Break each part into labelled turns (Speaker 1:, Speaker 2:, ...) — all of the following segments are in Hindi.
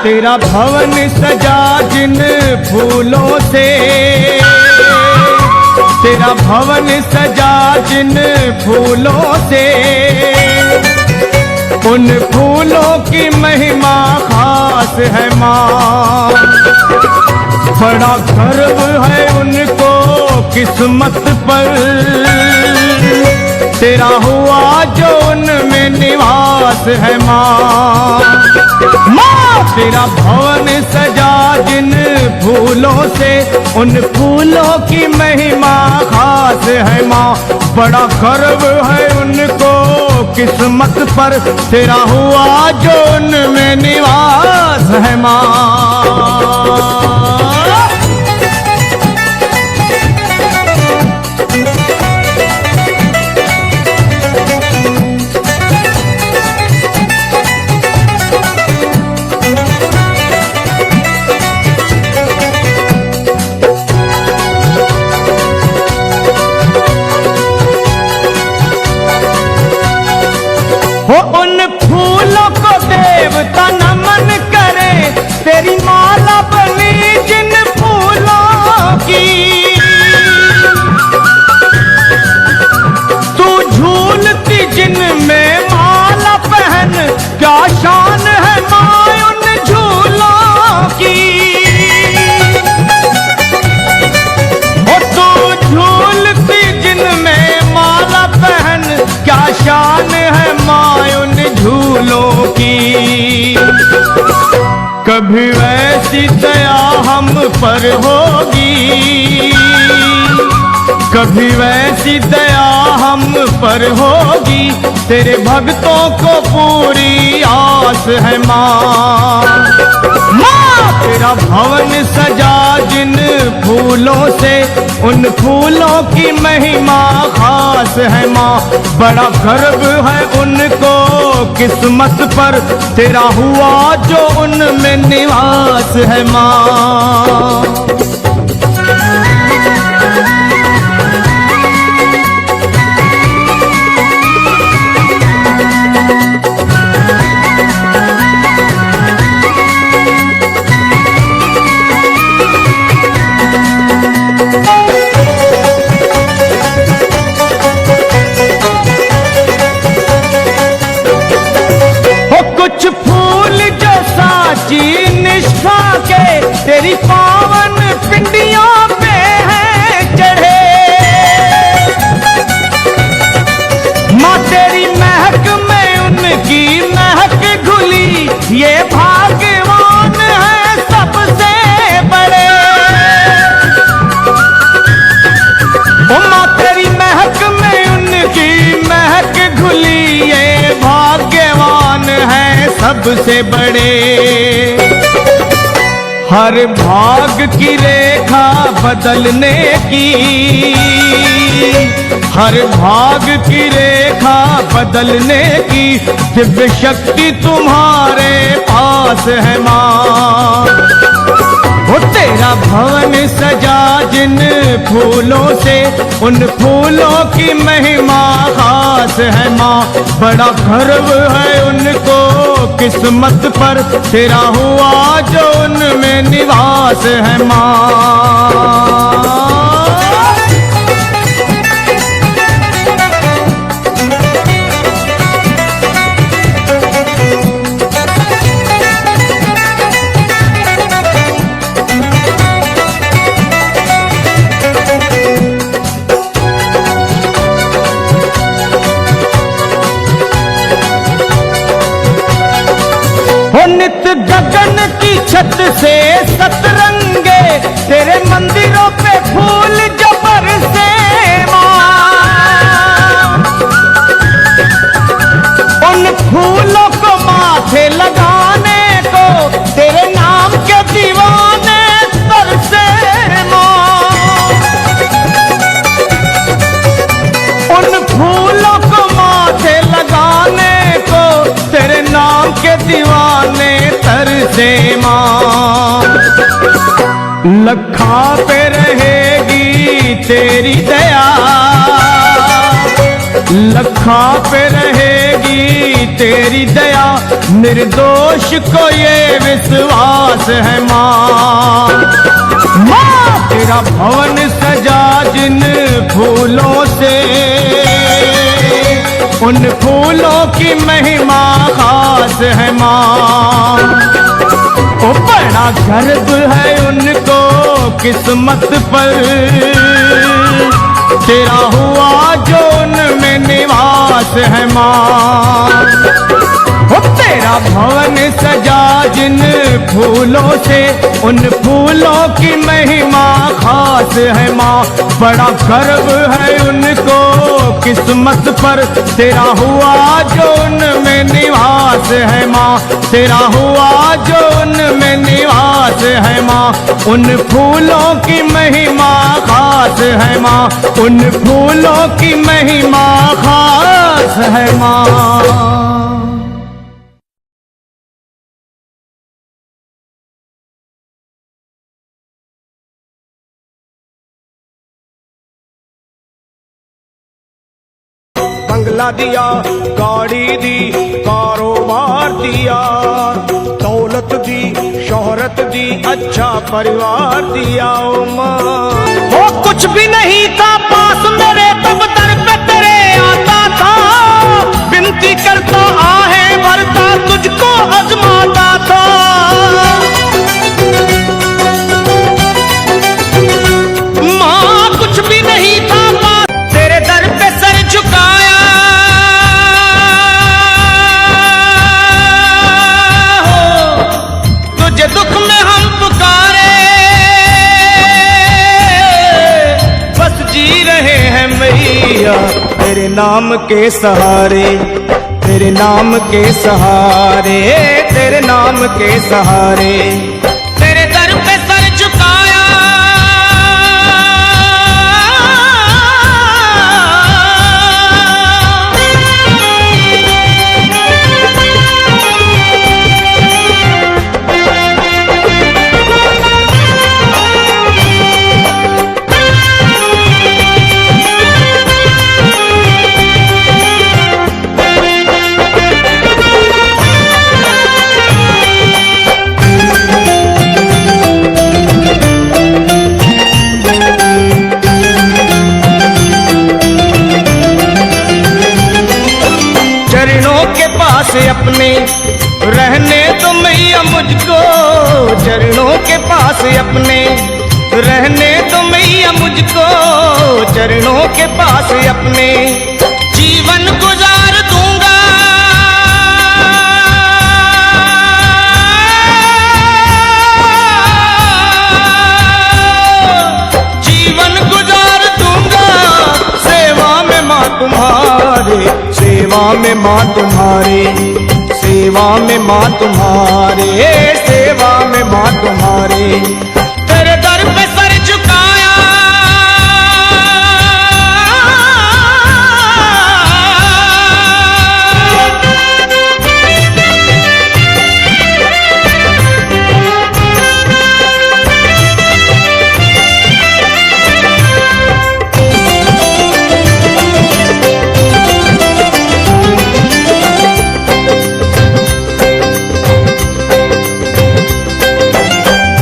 Speaker 1: तेरा भवन सजा जिन फूलों से, तेरा भवन सजा जिन फूलों से, उन फूलों की महिमा खास है माँ। बड़ा गर्व है उनको किस्मत पर, तेरा हुआ जो उनमें निवास है माँ। माँ तेरा भवन सजा जिन फूलों से, उन फूलों की महिमा खास है माँ। बड़ा गर्व है उनको किस्मत पर, तेरा हुआ जो उनमें निवास है माँ। हो उन फूलों को देवता नमन करे, तेरी माला बनी जिन फूलों की। तू झूलती जिन में माला पहन, क्या शान है माँ उन झूलों की। हो तू झूलती जिन में माला पहन, क्या शान है माँ उन झूलों की। कभी वैसी दया हम पर होगी, कभी वैसी दया हम पर होगी, तेरे भक्तों को पूरी आस है माँ। माँ तेरा भवन सजा जिन फूलों से, उन फूलों की महिमा खास है माँ। बड़ा गर्व है उनको किस्मत पर, तेरा हुआ जो उनमें निवास है माँ। कुछ फूल जो साची निष्ठा के, तेरी पावन पिंडियों पे हैं चढ़े। माँ तेरी महक में उनकी महक घुली, ये भाग्यवान है सबसे बड़े। ओ माँ तेरी महक में उनकी महक घुली, ये भाग्यवान है सबसे बड़े। हर भाग की रेखा बदलने की, हर भाग की रेखा बदलने की, दिव्य शक्ति तुम्हारे पास है माँ। वो तेरा भवन सजा जिन फूलों से, उन फूलों की महिमा खास है माँ। बड़ा गर्व है उनको किस्मत पर, तेरा हुआ जो उनमें निवास है माँ। नित गगन की छत से सतरंगे, तेरे मंदिरों पे फूल जो बरसे माँ। उन फूलों को माथे लगाने को, तेरे नाम के दीवाने तरसे माँ। उन फूलों को माथे लगाने को, तेरे नाम के दीवाने तरसे माँ। लखा पे रहेगी तेरी दया, लखा पे रहेगी तेरी दया, निर्दोष को ये विश्वास है माँ। माँ तेरा भवन सजा जिन फूलों से, उन फूलों की महिमा खास है माँ। ओ बड़ा गर्व है उनको किस्मत पर, तेरा हुआ जो उनमें निवास है माँ। ओ तेरा भवन सजा जिन फूलों से, उन फूलों की महिमा खास है माँ। बड़ा गर्व है उनको किस्मत पर, तेरा हुआ जो उनमें निवास है माँ। तेरा हुआ जो उनमें निवास है माँ। उन फूलों की महिमा खास है माँ, उन फूलों की महिमा खास है माँ। बंगला दिया, गाड़ी दी, कारोबार दिया, दौलत दी, शोहरत दी, अच्छा परिवार दिया। ओ माँ वो कुछ भी नहीं था पास मेरे, तब दर पे तेरे आता था, विनती करता आहें भरता, तुझको आजमाता था। माँ कुछ भी नहीं था पास, तेरे दर पे सर झुकाया, दुख में हम पुकारे, बस जी रहे हैं मैया तेरे नाम के सहारे, तेरे नाम के सहारे, तेरे नाम के सहारे। तेरे दर पे सर झुकाया, अपने रहने तो मैया मुझको, चरणों के पास अपने रहने तो मैया मुझको, चरणों के पास अपने जीवन गुजार दूंगा। जीवन गुजार दूंगा सेवा में माँ तुम्हारे, सेवा में माँ तुम्हारे, सेवा में माँ तुम्हारे, सेवा में माँ तुम्हारे। तेरे दर पे सर झुकाया,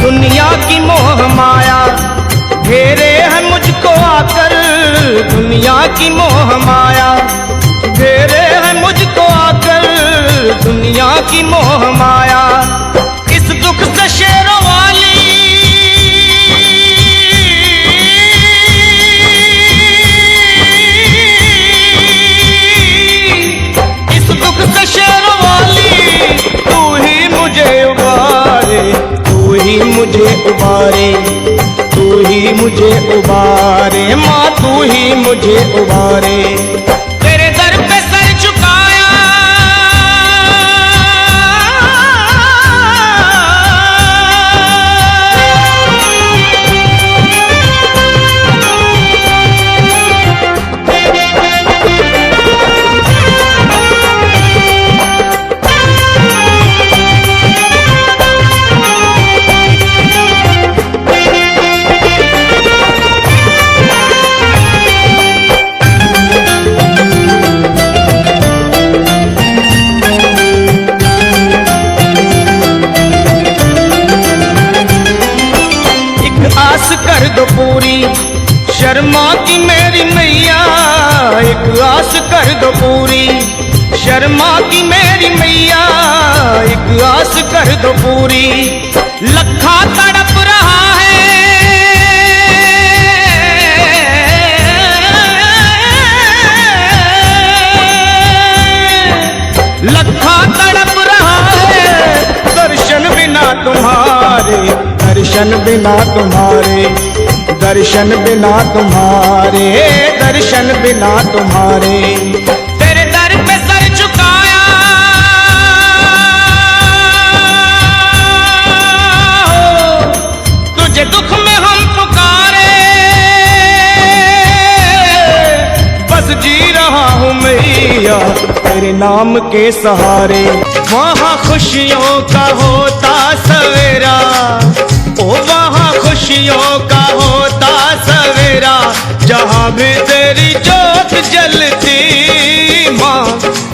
Speaker 1: दुनिया की मोह माया घेरे है मुझको आकर, दुनिया की मोह माया। इस दुख से शेरों वाली इस दुख से शेरों वाली, तू ही मुझे उबारे, तू ही मुझे उबारे, तू ही मुझे उबारे माँ, तू ही मुझे उबारे। तेरे दर पे सर झुकाया, दो पूरी। शर्मा की मेरी मैया एक आस कर दो पूरी। शर्मा की मेरी मैया एक आस कर दो पूरी। लखा तड़प रहा है, लखा तड़प रहा है, दर्शन बिना तुम्हारे, दर्शन बिना तुम्हारे, दर्शन बिना तुम्हारे, दर्शन बिना तुम्हारे। तेरे दर पे सर झुकाया तुझे दुख में हम पुकारे, बस जी रहा हूँ मैया तेरे नाम के सहारे। वहाँ खुशियों का होता सवेरा, ओ वहाँ खुशियों का होता सवेरा, जहाँ भी तेरी जोत जलती माँ,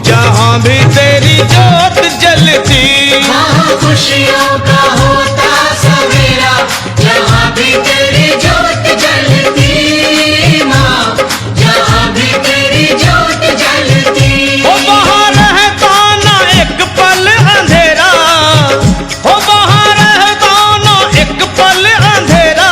Speaker 1: जहाँ भी तेरी जोत जलती।
Speaker 2: वहाँ खुशियों का होता सवेरा, जहाँ भी तेरी जोत जलती माँ, जहाँ भी तेरी जोत जलती।
Speaker 1: ओ वहाँ रहता ना एक पल अंधेरा, ओ वहाँ रहता ना एक पल अंधेरा,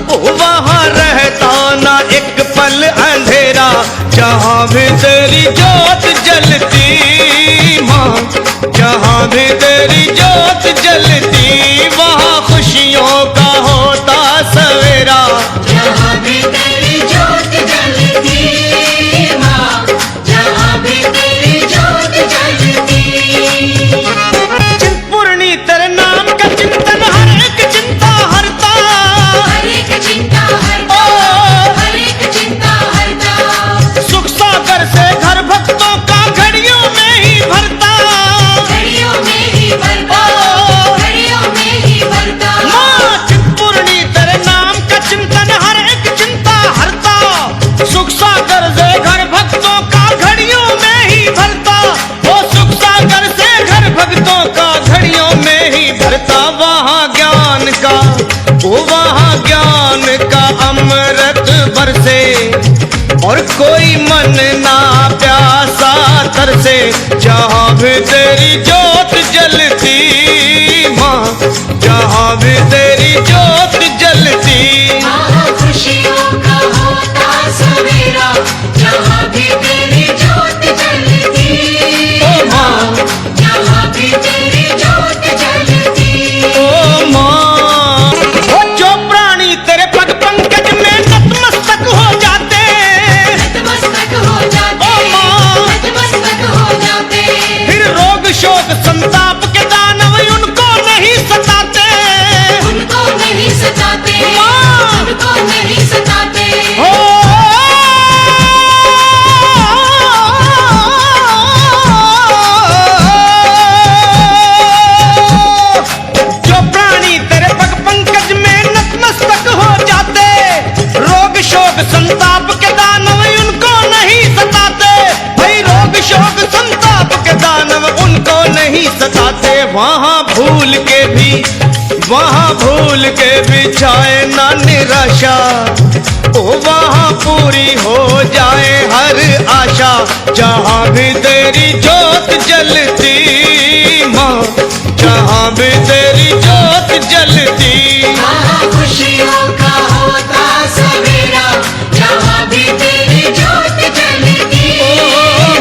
Speaker 1: ओ वहाँ रहता ना एक पल अंधेरा, जहाँ भी तेरी जोत जलती माँ, जहाँ भी तेरी जोत जलती। वहाँ खुशियों का होता सवेरा,
Speaker 2: जहाँ भी तेरी जोत जलती माँ, जहाँ भी तेरी जोत जलती।
Speaker 1: चिंतपूर्णी तेरे नाम का चिंतन हर एक चिंता हरता,
Speaker 2: हर एक चिंता हरता, हर एक चिंता हरता।
Speaker 1: सुख सागर से घर भक्तों का घड़ियों में ही भरता,
Speaker 2: घड़ियों में ही भरता, घड़ियों में ही भरता।
Speaker 1: माँ चिंतपूर्णी तेरे नाम का चिंतन हर एक चिंता हरता, सुख सागर से घर भक्तों का घड़ियों में ही भरता, वो सुख सागर से घर भक्तों का घड़ियों में ही भरता। वहाँ ज्ञान का, वो वहाँ ज्ञान का अमृत बरसे, और कोई मन ना प्यासा तरसे, जहाँ भी तेरी जोत जलती माँ, जहाँ भी तेरी जोत जलती।
Speaker 2: वहाँ खुशियों का होता सवेरा, जहाँ भी तेरी जोत जलती माँ, जहाँ भी तेरी जोत जलती।
Speaker 1: ओ माँ, ओ जो प्राणी तेरे पग पंकज में नतमस्तक हो जाते,
Speaker 2: नतमस्तक हो जाते,
Speaker 1: ओ माँ,
Speaker 2: नतमस्तक हो जाते।
Speaker 1: फिर रोग शोक संताप के दानव उनको नहीं सताते,
Speaker 2: उनको नहीं सताते,
Speaker 1: माँ,
Speaker 2: उनको नहीं सताते।
Speaker 1: हो जो प्राणी तेरे पग पंकज में नतमस्तक हो जाते, रोग शोक संताप के दानव उनको नहीं सताते, भाई रोग शोक संताप के दानव उनको नहीं सताते। वहाँ भूल के भी, वहाँ भूल के भी जाए ना निराशा, ओ वहाँ पूरी हो जाए हर आशा, जहाँ भी तेरी जोत जलती माँ, जहाँ भी तेरी जोत जलती।
Speaker 2: वहाँ खुशियों का होता सवेरा, जहाँ भी तेरी जोत जलती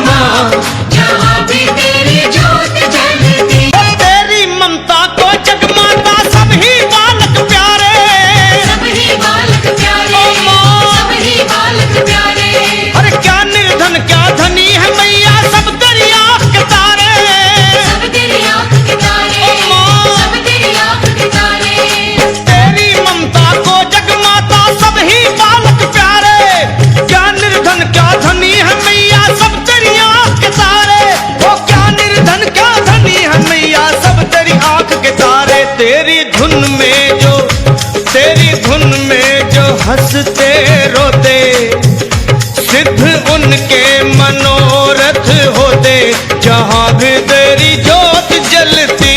Speaker 2: माँ, जहाँ भी तेरी जोत जलती।
Speaker 1: तेरी ममता को जगमाता सब ही बालक प्यारे,
Speaker 2: सब ही बालक प्यारे, सब ही बालक प्यारे।
Speaker 1: अरे क्या निर्धन क्या धनी है मैया, सब तेरी आँख के तारे,
Speaker 2: सब तेरी आँख के तारे, सब तेरी आँख के तारे।
Speaker 1: तेरी ममता को जगमाता सब ही बालक प्यारे, क्या निर्धन क्या धनी है मैया, सब तेरी आँख के तारे। वो क्या निर्धन क्या धनी है मैया, सब तेरी आँख के तारे। तेरी धुन में जो, तेरी धुन में जो हंसते रोते, सिद्ध उनके मनोरथ होते, जहाँ भी तेरी जोत जलती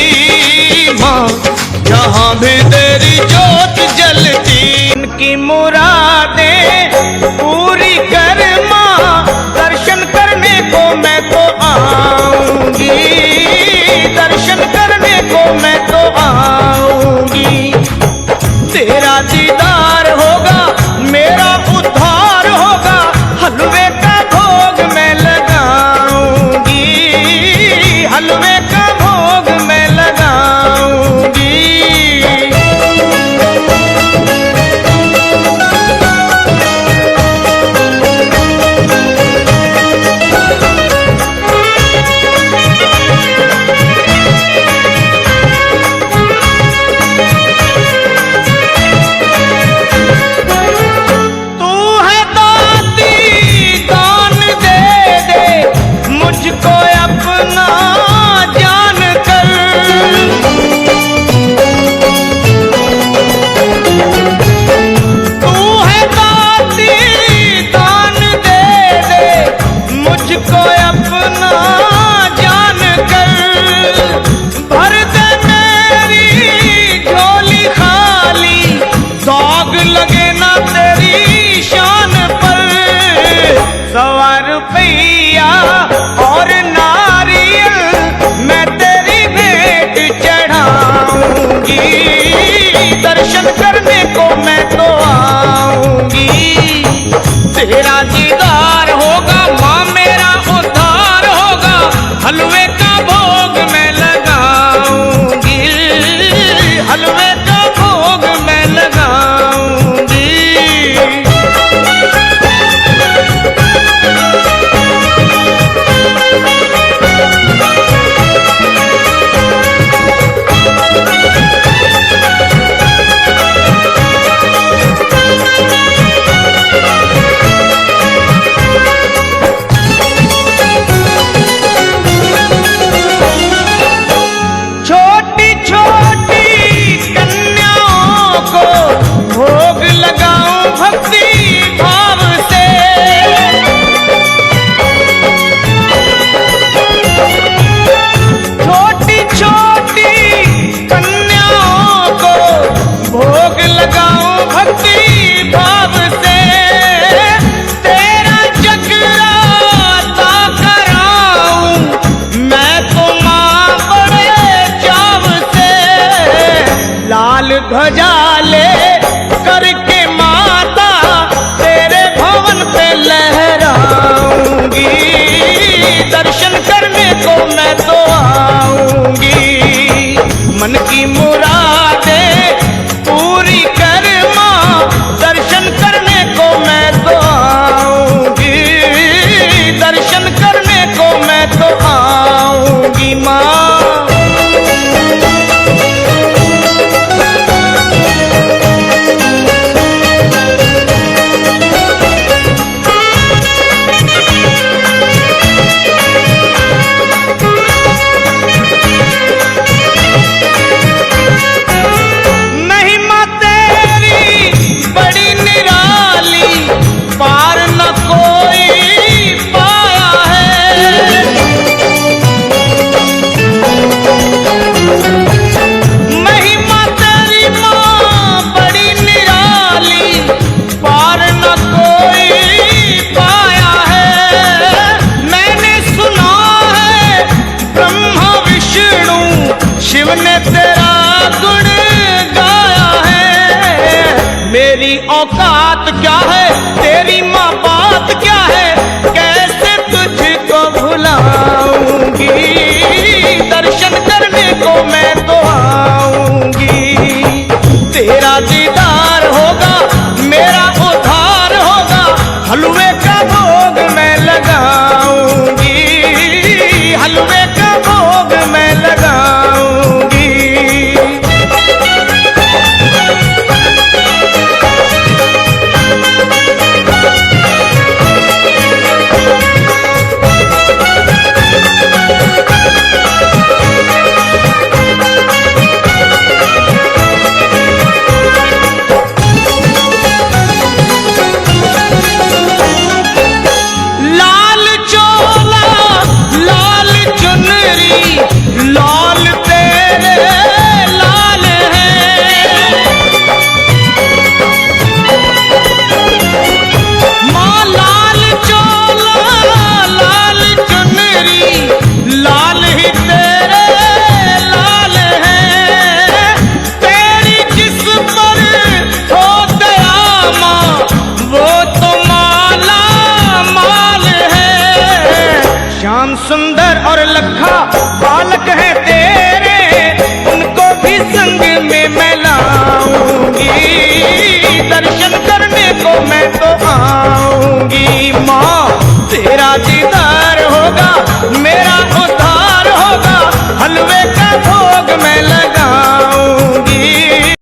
Speaker 1: माँ, जहाँ भी तेरी जोत जलती। आऊंगी, दर्शन करने को मैं तो आऊंगी। तेरा दीदार होगा माँ, मेरा उद्धार होगा, हलवे का भोग मैं लगाऊंगी, हलवे का भोग मैं लगाऊंगी। छोटी छोटी कन्याओं को भोग लगाऊं भक्ति भाव से, छोटी छोटी कन्याओं को भोग लगाऊं भक्ति भाव से। तेरा जगराता कराऊं मैं तो माँ बड़े चाव से। लाल ध्वजा ले करके माता तेरे भवन पे लहराऊंगी, दर्शन करने को मैं तो आऊंगी। मन की मुरादें पूरी कर माँ, दर्शन करने को मैं तो आऊंगी, दर्शन करने को मैं तो आऊंगी माँ। महिमा तेरी बड़ी निराली, पार न कोई पाया है। महिमा तेरी माँ बड़ी निराली, पार न कोई पाया है। मैंने सुना है ब्रह्मा विष्णु शिव ने तेरा गुण गाया है। मेरी औकात क्या है, तेरी माँ बात क्या है, कैसे तुझको भुलाऊंगी, दर्शन करने को मैं तो आऊंगी। तेरा दीदार होगा, मेरा उद्धार होगा, हलवे का भोग मैं लगाऊंगी, हलवे का भोग मैं लगाऊंगी। लाल चोला लाल चुनरी लाल तेरे लाल है। माँ लाल चोला लाल चुनरी लाल ही तेरे लाल है। तेरी जिस पर हो दया माँ, वो तो माला माल है। श्याम सुंदर और लखा